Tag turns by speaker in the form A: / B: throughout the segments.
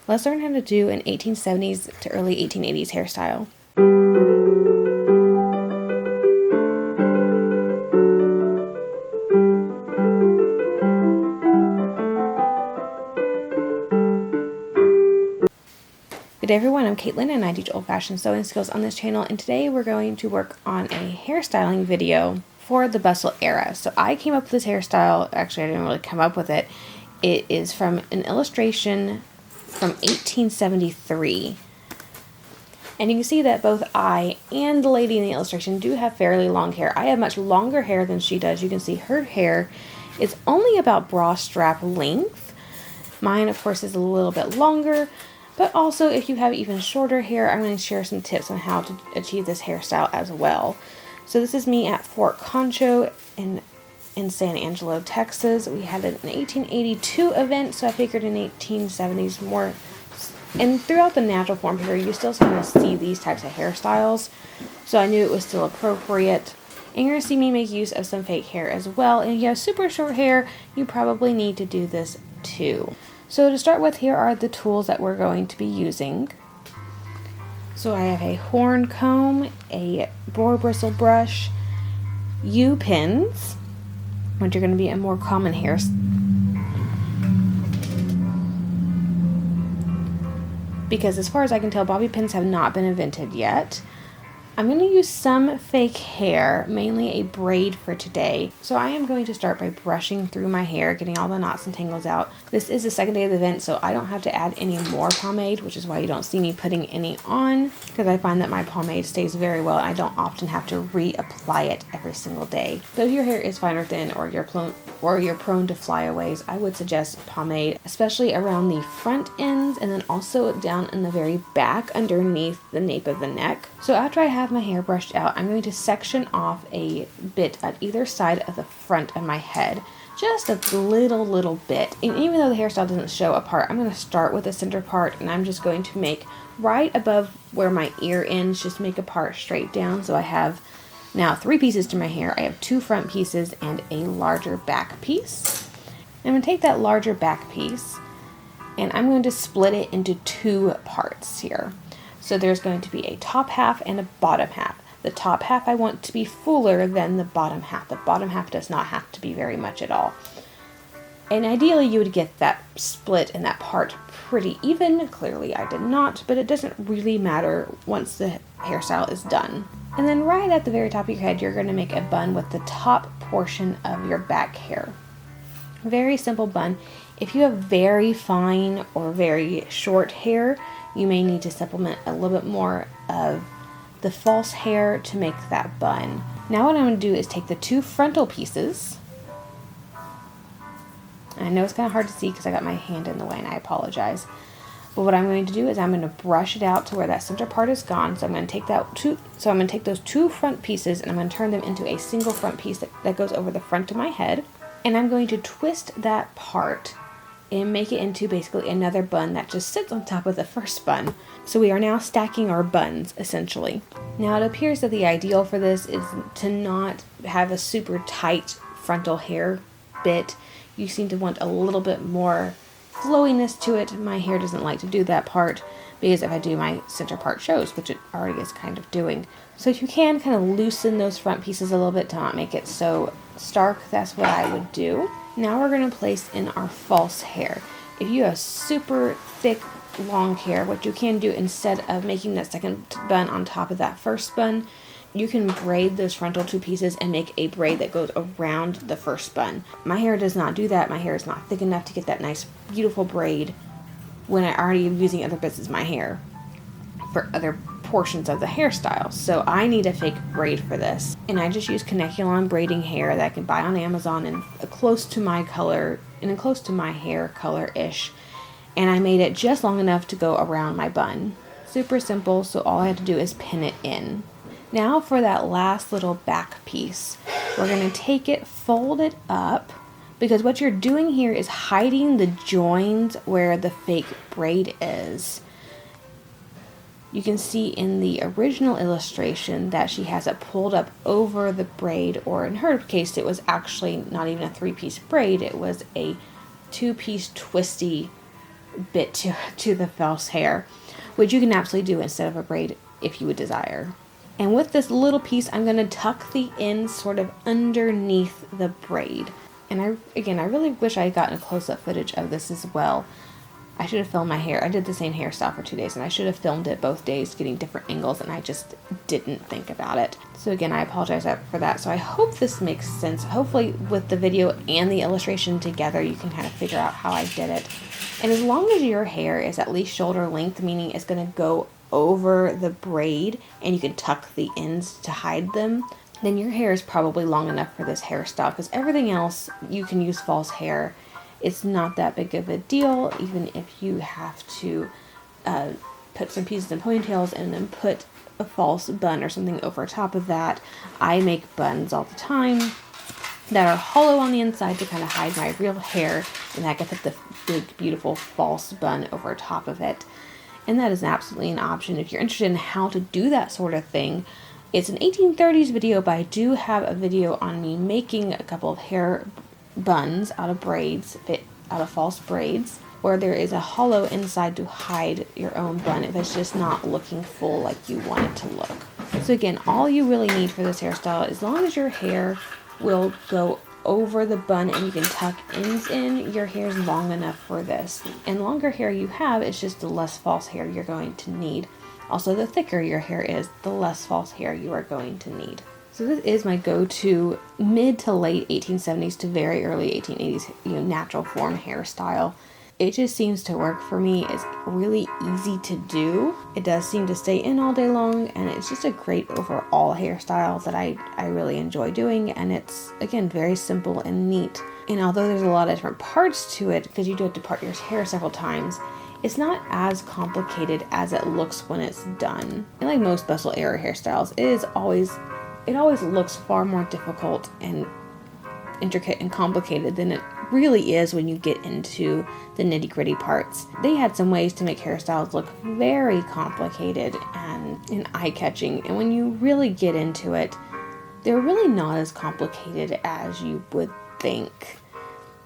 A: Let's learn how to do an 1870s to early 1880s hairstyle. Good day everyone, I'm Caitlin and I teach old-fashioned sewing skills on this channel, and today we're going to work on a hairstyling video for the bustle era. So I came up with this hairstyle, actually I didn't really come up with it. It is from an illustration from 1873. And you can see that both I and the lady in the illustration do have fairly long hair. I have much longer hair than she does. You can see her hair is only about bra strap length. Mine, of course, is a little bit longer. But also, if you have even shorter hair, I'm going to share some tips on how to achieve this hairstyle as well. So this is me at Fort Concho in San Angelo, Texas. We had an 1882 event, so I figured in 1870s more. And throughout the natural form period, you still kind of see these types of hairstyles. So I knew it was still appropriate. And you're going to see me make use of some fake hair as well. And if you have super short hair, you probably need to do this too. So to start with, here are the tools that we're going to be using. So I have a horn comb, a boar bristle brush, U-pins, which are going to be a more common hair. Because as far as I can tell, bobby pins have not been invented yet. I'm going to use some fake hair, mainly a braid for today. So I am going to start by brushing through my hair, getting all the knots and tangles out. This is the second day of the event, so I don't have to add any more pomade, which is why you don't see me putting any on, because I find that my pomade stays very well and I don't often have to reapply it every single day. So if your hair is fine or thin, or you're prone to flyaways, I would suggest pomade, especially around the front ends and then also down in the very back underneath the nape of the neck. So after I have my hair brushed out, I'm going to section off a bit at either side of the front of my head. Just a little bit. And even though the hairstyle doesn't show a part, I'm going to start with the center part, and I'm just going to make right above where my ear ends, just make a part straight down. So I have now 3 pieces to my hair. I have 2 front pieces and a larger back piece. I'm going to take that larger back piece and I'm going to split it into 2 parts here. So there's going to be a top half and a bottom half. The top half I want to be fuller than the bottom half. The bottom half does not have to be very much at all. And ideally you would get that split and that part pretty even. Clearly I did not, but it doesn't really matter once the hairstyle is done. And then right at the very top of your head, you're going to make a bun with the top portion of your back hair. Very simple bun. If you have very fine or very short hair, you may need to supplement a little bit more of the false hair to make that bun. Now what I'm going to do is take the 2 frontal pieces. I know it's kind of hard to see because I got my hand in the way and I apologize. But what I'm going to do is I'm going to brush it out to where that center part is gone. So I'm going to take those 2 front pieces and I'm going to turn them into a single front piece that goes over the front of my head. And I'm going to twist that part and make it into basically another bun that just sits on top of the first bun. So we are now stacking our buns, essentially. Now it appears that the ideal for this is to not have a super tight frontal hair bit. You seem to want a little bit more flowiness to it. My hair doesn't like to do that part, because if I do, my center part shows, which it already is kind of doing. So if you can kind of loosen those front pieces a little bit to not make it so stark, that's what I would do. Now we're going to place in our false hair. If you have super thick, long hair, what you can do instead of making that second bun on top of that first bun, you can braid those frontal 2 pieces and make a braid that goes around the first bun. My hair does not do that. My hair is not thick enough to get that nice, beautiful braid when I already am using other bits of my hair for other portions of the hairstyle. So I need a fake braid for this. And I just use Connectulon braiding hair that I can buy on Amazon in close to my color, and close to my hair color-ish. And I made it just long enough to go around my bun. Super simple, so all I have to do is pin it in. Now for that last little back piece, we're going to take it, fold it up, because what you're doing here is hiding the joins where the fake braid is. You can see in the original illustration that she has it pulled up over the braid, or in her case it was actually not even a 3-piece braid, it was a 2-piece twisty bit to the false hair, which you can absolutely do instead of a braid if you would desire. And with this little piece, I'm going to tuck the ends sort of underneath the braid. And I really wish I had gotten a close-up footage of this as well. I should have filmed my hair. I did the same hairstyle for 2 days, and I should have filmed it both days, getting different angles, and I just didn't think about it. So again, I apologize for that. So I hope this makes sense. Hopefully with the video and the illustration together, you can kind of figure out how I did it. And as long as your hair is at least shoulder length, meaning it's going to go over the braid and you can tuck the ends to hide them, then your hair is probably long enough for this hairstyle, because everything else you can use false hair. It's not that big of a deal, even if you have to put some pieces in ponytails and then put a false bun or something over top of that. I make buns all the time that are hollow on the inside to kind of hide my real hair, and I can put the big, beautiful false bun over top of it. And that is absolutely an option if you're interested in how to do that sort of thing. It's an 1830s video, but I do have a video on me making a couple of hair buns out of braids, out of false braids, where there is a hollow inside to hide your own bun if it's just not looking full like you want it to look. So again, all you really need for this hairstyle, as long as your hair will go over the bun and you can tuck ends in, your hair is long enough for this. And longer hair you have, it's just the less false hair you're going to need. Also, the thicker your hair is, the less false hair you are going to need. So this is my go-to mid to late 1870s to very early 1880s, natural form hairstyle. It just seems to work for me. It's really easy to do. It does seem to stay in all day long, and it's just a great overall hairstyle that I really enjoy doing, and it's, again, very simple and neat. And although there's a lot of different parts to it, because you do have to part your hair several times, it's not as complicated as it looks when it's done. And like most bustle era hairstyles, it always looks far more difficult and intricate and complicated than it really is when you get into the nitty-gritty parts. They had some ways to make hairstyles look very complicated and eye-catching, and when you really get into it, they're really not as complicated as you would think.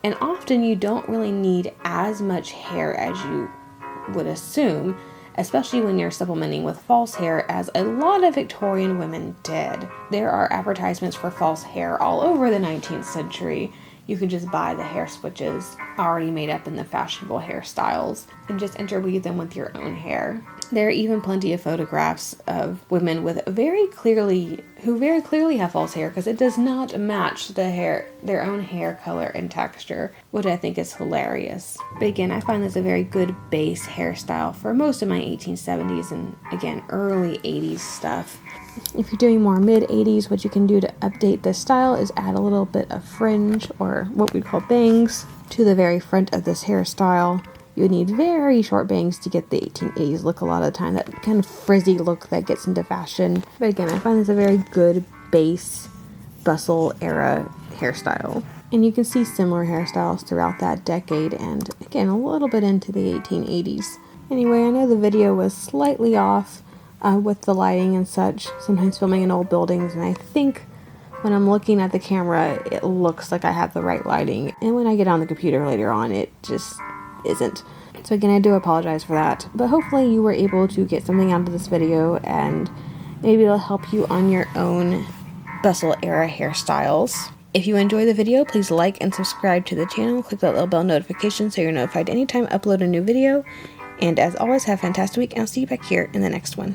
A: And often you don't really need as much hair as you would assume, especially when you're supplementing with false hair, as a lot of Victorian women did. There are advertisements for false hair all over the 19th century. You can just buy the hair switches already made up in the fashionable hairstyles and just interweave them with your own hair. There are even plenty of photographs of women who very clearly have false hair, because it does not match their own hair color and texture, which I think is hilarious. But again, I find this a very good base hairstyle for most of my 1870s and again early 80s stuff. If you're doing more mid-80s, what you can do to update this style is add a little bit of fringe, or what we call bangs, to the very front of this hairstyle. You would need very short bangs to get the 1880s look a lot of the time, that kind of frizzy look that gets into fashion. But again, I find this a very good base bustle era hairstyle. And you can see similar hairstyles throughout that decade and again a little bit into the 1880s. Anyway, I know the video was slightly off with the lighting and such, sometimes filming in old buildings, and I think when I'm looking at the camera it looks like I have the right lighting, and when I get on the computer later on it just isn't. So again, I do apologize for that, but hopefully you were able to get something out of this video, and maybe it'll help you on your own bustle era hairstyles. If you enjoy the video, please like and subscribe to the channel. Click that little bell notification so you're notified anytime I upload a new video. And as always, have a fantastic week, and I'll see you back here in the next one.